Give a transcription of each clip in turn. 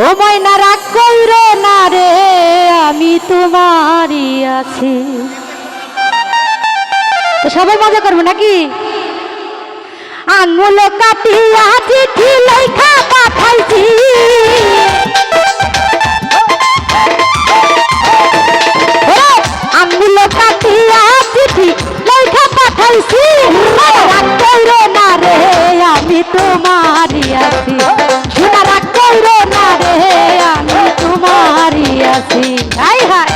ও ময়না রাগ কইরো না রে, আমি তোমারই আছি। তো সবাই মজা করবো নাকি? আঙুল কাটিয়া চিঠি লেখা পাঠাইছি, আঙুল কাটিয়া চিঠি লেখা পাঠাইছি। রাগ কইরো না রে, আমি তোমারই আছি। শোনা রাগ কইরো না রে, আমি তোমারই আছি। হাই হাই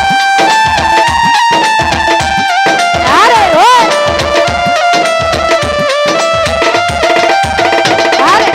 আরে ও আরে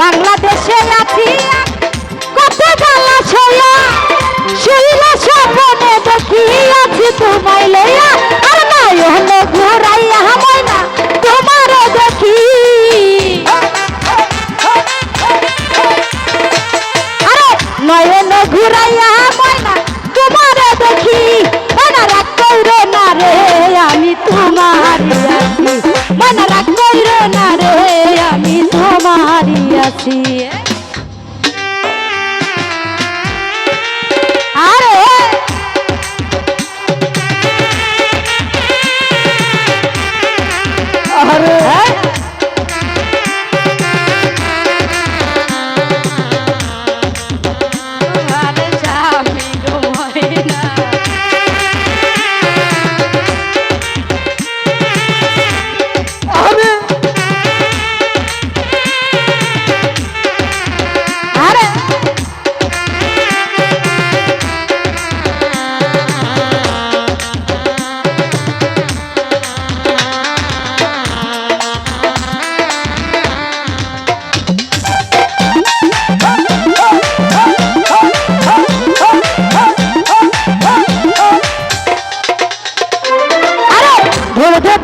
বাংলাদেশে আছি কত জ্বালা ছয়া, শৈলা স্বপ্নে দেখি আছি তোমায় লইয়া। আর নয়ন ঘুরাইয়া ময়না তোমার দেখি, আরে নয়ন ঘুরাইয়া ময়না তোমার দেখি। ময়না রাগ কইরো না রে, আমি তোমারই আছি। ময়না রাগ কইরো না রে, আমি তোমারই আছি। আরে আরে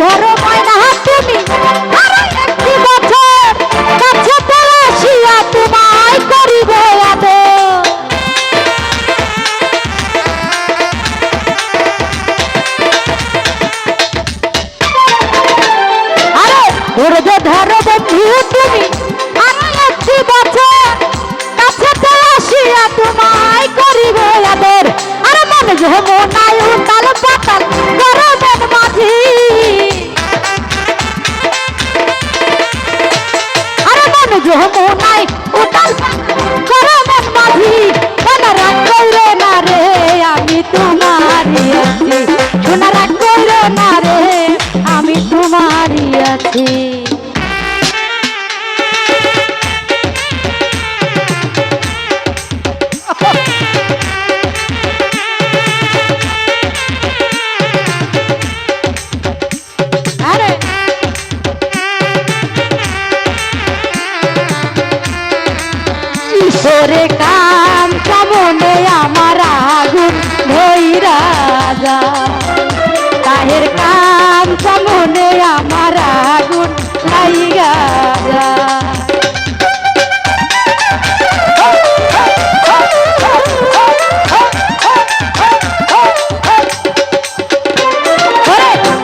ধরো ময়না তুমি একটি বছর কাছে পড়াশিয়া তোমায় করিব আদর। আরে ধৈর্য ধরো বন্ধু তুমি একটি বছর কাছে পড়াশিয়া তোমায় করিব আদর। আরে মন যমুনায় উতাল পাতাল গরমের মাঝি, যমুনায় উতাল গরমের মাঝি। ময়না রাগ কইরো না রে, আমি তোমারই আছি। শোনা রাগ কইরো না রে, আমি তোমারই আছি। ওরে কাম কামনে আমার আগুন ধইরা যা, তাহের কাম কামনে আমার আগুন লাইগা যা।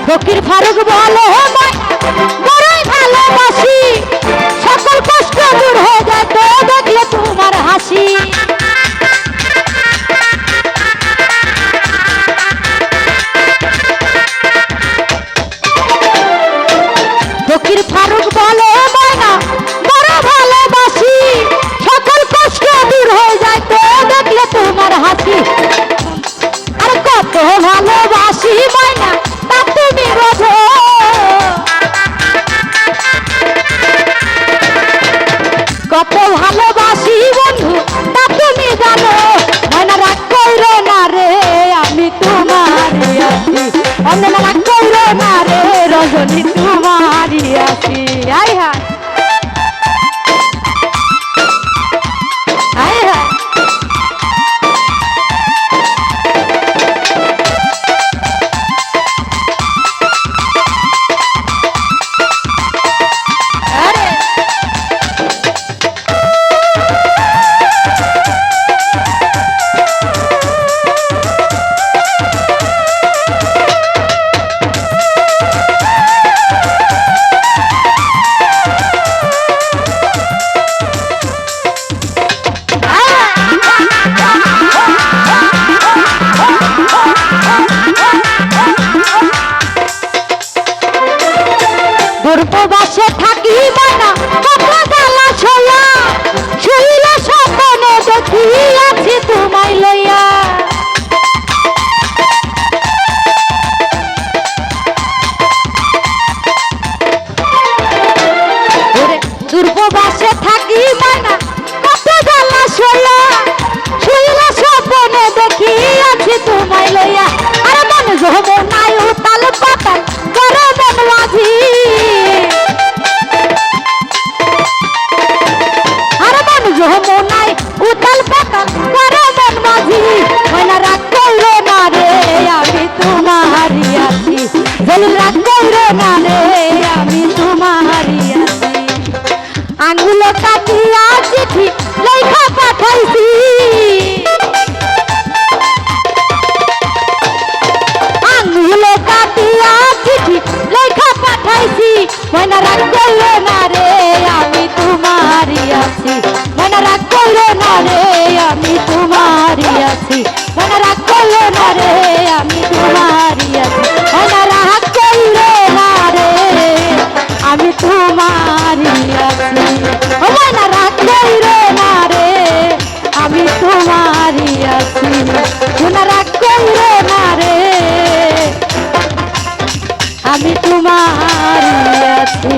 ফকির ফারুক বলো বড়ই ভালোবাসি, সকল কষ্ট দূর হয়ে যায় তো দেখলে তোমার হাসি। বলি তোমারই আছি। আয় হায় আয় হায় দুর্ববাসে থাকি মানা কত জ্বালা ছয়া শুইলা স্বপ্নে দেখি আছি তোমায় লইয়া দুর্ববাসে থাকি মানা কত জ্বালা ছয়া শুইলা স্বপ্নে দেখি আছি তোমায় লইয়া আরে মন যমুনায় উতাল পাতাল করে মন মাঝি যমুনায় উতাল পাতাল করে মন মাঝি মন রাগ কইরো না রে আমি তোমারই আছি বল রাগ কইরো না রে আমি তোমারই আছি আঙ্গুল কাটিয়া চিঠি লেখা পাঠাইছি আঙ্গুল কাটিয়া চিঠি লেখা পাঠাইছি মন রাগ কইরো না রে আমি তোমারই আছি মন রাগ কইরো না রে আমি তোমারই আছি মন রাগ কইরো না রে আমি তোমারই আছি মন রাগ কইরো না রে আমি তোমারই আছি মন রাগ কইরো না রে আমি তোমারই আছি মন রাগ কইরো না রে আমি তোমারই আছি।